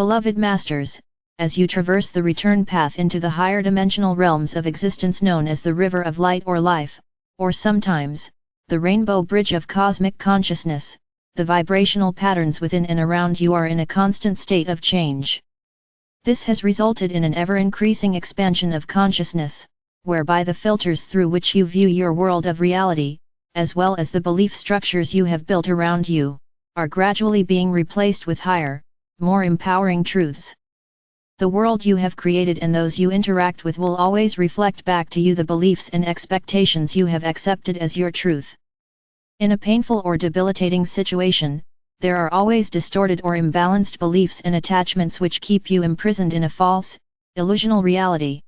Beloved Masters, as you traverse the return path into the higher dimensional realms of existence known as the River of Light or Life, or sometimes, the Rainbow Bridge of Cosmic Consciousness, the vibrational patterns within and around you are in a constant state of change. This has resulted in an ever-increasing expansion of consciousness, whereby the filters through which you view your world of reality, as well as the belief structures you have built around you, are gradually being replaced with higher, more empowering truths. The world you have created and those you interact with will always reflect back to you the beliefs and expectations you have accepted as your truth. In a painful or debilitating situation, there are always distorted or imbalanced beliefs and attachments which keep you imprisoned in a false, illusional reality.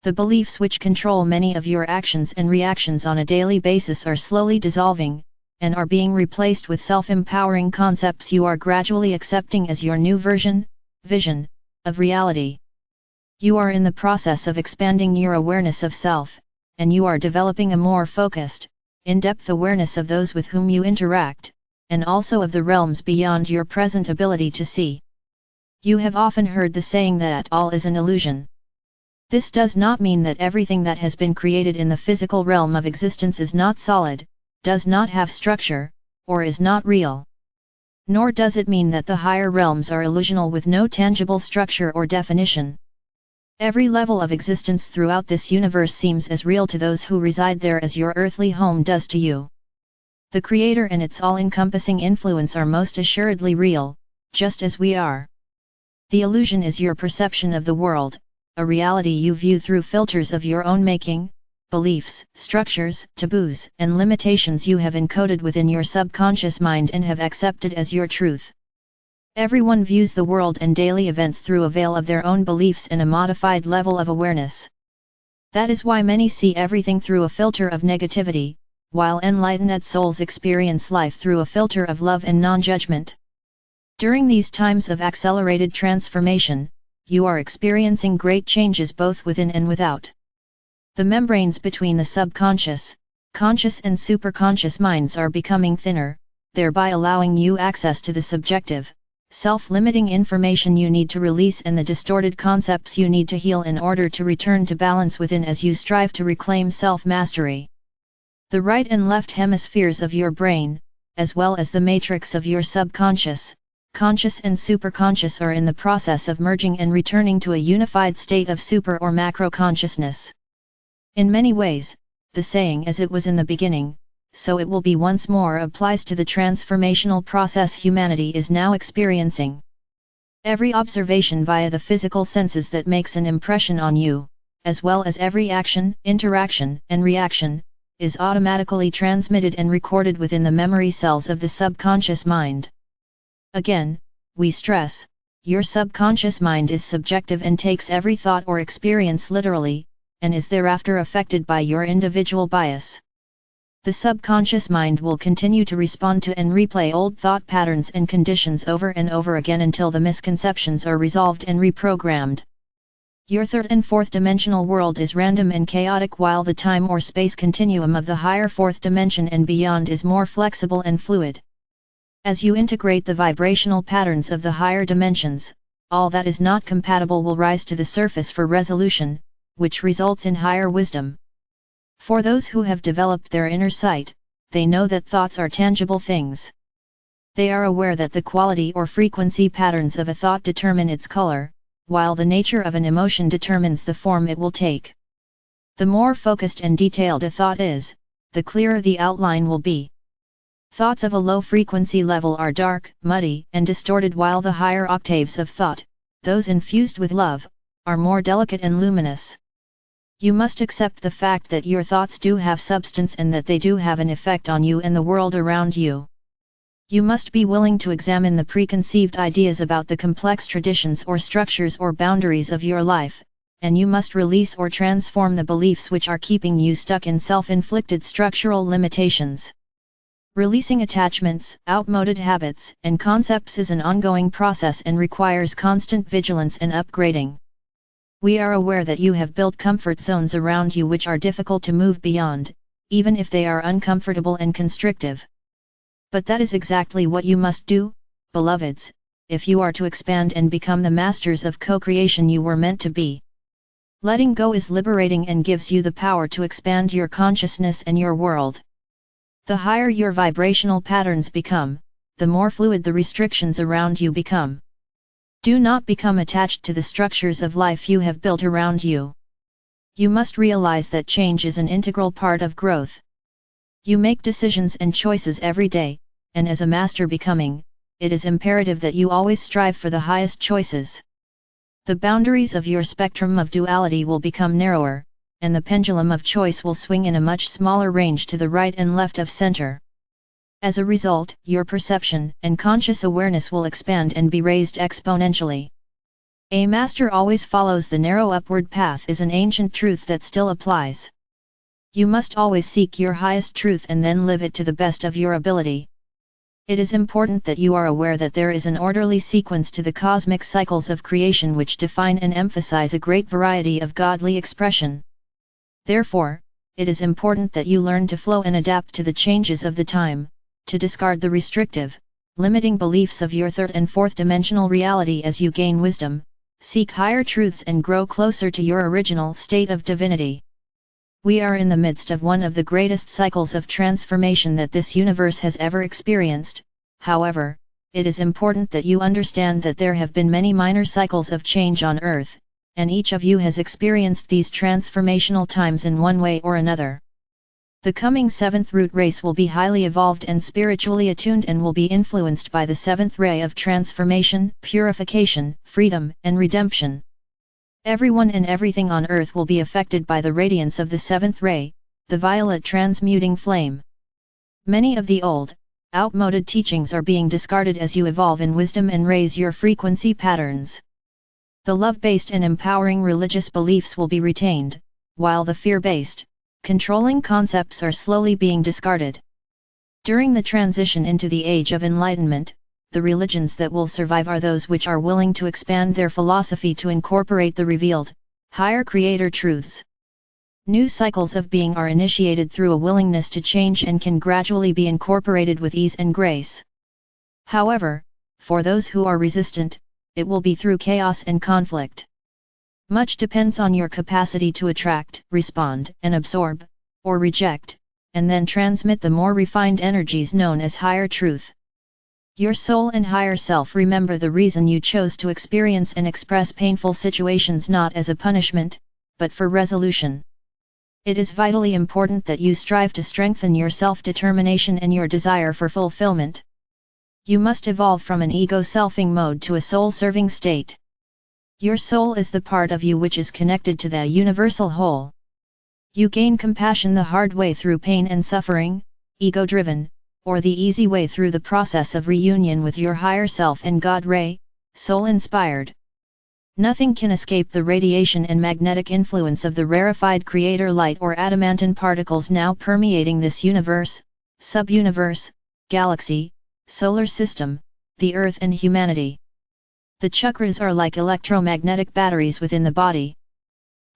The beliefs which control many of your actions and reactions on a daily basis are slowly dissolving, and are being replaced with self-empowering concepts you are gradually accepting as your new vision, of reality. You are in the process of expanding your awareness of self, and you are developing a more focused, in-depth awareness of those with whom you interact, and also of the realms beyond your present ability to see. You have often heard the saying that all is an illusion. This does not mean that everything that has been created in the physical realm of existence is not solid, does not have structure, or is not real. Nor does it mean that the higher realms are illusional with no tangible structure or definition. Every level of existence throughout this universe seems as real to those who reside there as your earthly home does to you. The Creator and its all-encompassing influence are most assuredly real, just as we are. The illusion is your perception of the world, a reality you view through filters of your own making, beliefs, structures, taboos, and limitations you have encoded within your subconscious mind and have accepted as your truth. Everyone views the world and daily events through a veil of their own beliefs and a modified level of awareness. That is why many see everything through a filter of negativity, while enlightened souls experience life through a filter of love and non-judgment. During these times of accelerated transformation, you are experiencing great changes both within and without. The membranes between the subconscious, conscious and superconscious minds are becoming thinner, thereby allowing you access to the subjective, self-limiting information you need to release and the distorted concepts you need to heal in order to return to balance within as you strive to reclaim self-mastery. The right and left hemispheres of your brain, as well as the matrix of your subconscious, conscious and superconscious are in the process of merging and returning to a unified state of super or macro consciousness. In many ways, the saying "as it was in the beginning, so it will be once more" applies to the transformational process humanity is now experiencing. Every observation via the physical senses that makes an impression on you, as well as every action, interaction, and reaction, is automatically transmitted and recorded within the memory cells of the subconscious mind. Again, we stress, your subconscious mind is subjective and takes every thought or experience literally, and is thereafter affected by your individual bias. The subconscious mind will continue to respond to and replay old thought patterns and conditions over and over again until the misconceptions are resolved and reprogrammed. Your third and fourth dimensional world is random and chaotic, while the time or space continuum of the higher fourth dimension and beyond is more flexible and fluid. As you integrate the vibrational patterns of the higher dimensions, all that is not compatible will rise to the surface for resolution, which results in higher wisdom. For those who have developed their inner sight, they know that thoughts are tangible things. They are aware that the quality or frequency patterns of a thought determine its color, while the nature of an emotion determines the form it will take. The more focused and detailed a thought is, the clearer the outline will be. Thoughts of a low frequency level are dark, muddy, and distorted, while the higher octaves of thought, those infused with love, are more delicate and luminous. You must accept the fact that your thoughts do have substance and that they do have an effect on you and the world around you. You must be willing to examine the preconceived ideas about the complex traditions or structures or boundaries of your life, and you must release or transform the beliefs which are keeping you stuck in self-inflicted structural limitations. Releasing attachments, outmoded habits, and concepts is an ongoing process and requires constant vigilance and upgrading. We are aware that you have built comfort zones around you which are difficult to move beyond, even if they are uncomfortable and constrictive. But that is exactly what you must do, beloveds, if you are to expand and become the masters of co-creation you were meant to be. Letting go is liberating and gives you the power to expand your consciousness and your world. The higher your vibrational patterns become, the more fluid the restrictions around you become. Do not become attached to the structures of life you have built around you. You must realize that change is an integral part of growth. You make decisions and choices every day, and as a master becoming, it is imperative that you always strive for the highest choices. The boundaries of your spectrum of duality will become narrower, and the pendulum of choice will swing in a much smaller range to the right and left of center. As a result, your perception and conscious awareness will expand and be raised exponentially. A master always follows the narrow upward path is an ancient truth that still applies. You must always seek your highest truth and then live it to the best of your ability. It is important that you are aware that there is an orderly sequence to the cosmic cycles of creation which define and emphasize a great variety of godly expression. Therefore, it is important that you learn to flow and adapt to the changes of the time, to discard the restrictive, limiting beliefs of your third and fourth dimensional reality as you gain wisdom, seek higher truths and grow closer to your original state of divinity. We are in the midst of one of the greatest cycles of transformation that this universe has ever experienced. However, it is important that you understand that there have been many minor cycles of change on Earth, and each of you has experienced these transformational times in one way or another. The coming seventh root race will be highly evolved and spiritually attuned and will be influenced by the seventh ray of transformation, purification, freedom, and redemption. Everyone and everything on earth will be affected by the radiance of the seventh ray, the violet transmuting flame. Many of the old, outmoded teachings are being discarded as you evolve in wisdom and raise your frequency patterns. The love-based and empowering religious beliefs will be retained, while the fear-based, controlling concepts are slowly being discarded. During the transition into the Age of Enlightenment, the religions that will survive are those which are willing to expand their philosophy to incorporate the revealed, higher creator truths. New cycles of being are initiated through a willingness to change and can gradually be incorporated with ease and grace. However, for those who are resistant, it will be through chaos and conflict. Much depends on your capacity to attract, respond, and absorb, or reject, and then transmit the more refined energies known as higher truth. Your soul and higher self remember the reason you chose to experience and express painful situations not as a punishment, but for resolution. It is vitally important that you strive to strengthen your self-determination and your desire for fulfillment. You must evolve from an ego-selfing mode to a soul-serving state. Your soul is the part of you which is connected to the universal whole. You gain compassion the hard way through pain and suffering, ego-driven, or the easy way through the process of reunion with your higher self and God Ray, soul-inspired. Nothing can escape the radiation and magnetic influence of the rarefied creator light or adamantine particles now permeating this universe, sub-universe, galaxy, solar system, the Earth and humanity. The chakras are like electromagnetic batteries within the body.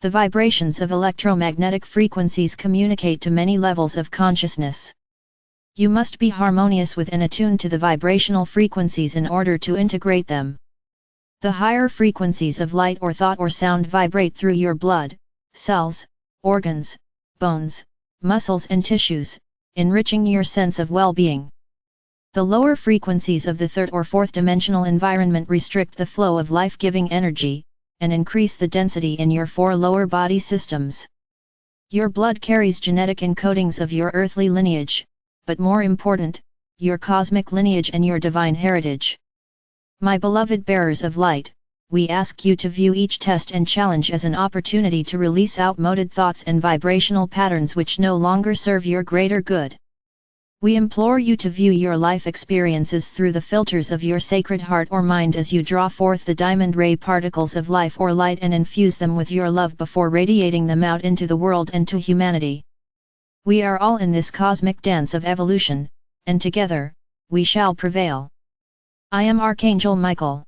The vibrations of electromagnetic frequencies communicate to many levels of consciousness. You must be harmonious with and attuned to the vibrational frequencies in order to integrate them. The higher frequencies of light or thought or sound vibrate through your blood, cells, organs, bones, muscles and tissues, enriching your sense of well-being. The lower frequencies of the third or fourth dimensional environment restrict the flow of life-giving energy, and increase the density in your four lower body systems. Your blood carries genetic encodings of your earthly lineage, but more important, your cosmic lineage and your divine heritage. My beloved bearers of light, we ask you to view each test and challenge as an opportunity to release outmoded thoughts and vibrational patterns which no longer serve your greater good. We implore you to view your life experiences through the filters of your sacred heart or mind as you draw forth the diamond ray particles of life or light and infuse them with your love before radiating them out into the world and to humanity. We are all in this cosmic dance of evolution, and together, we shall prevail. I am Archangel Michael.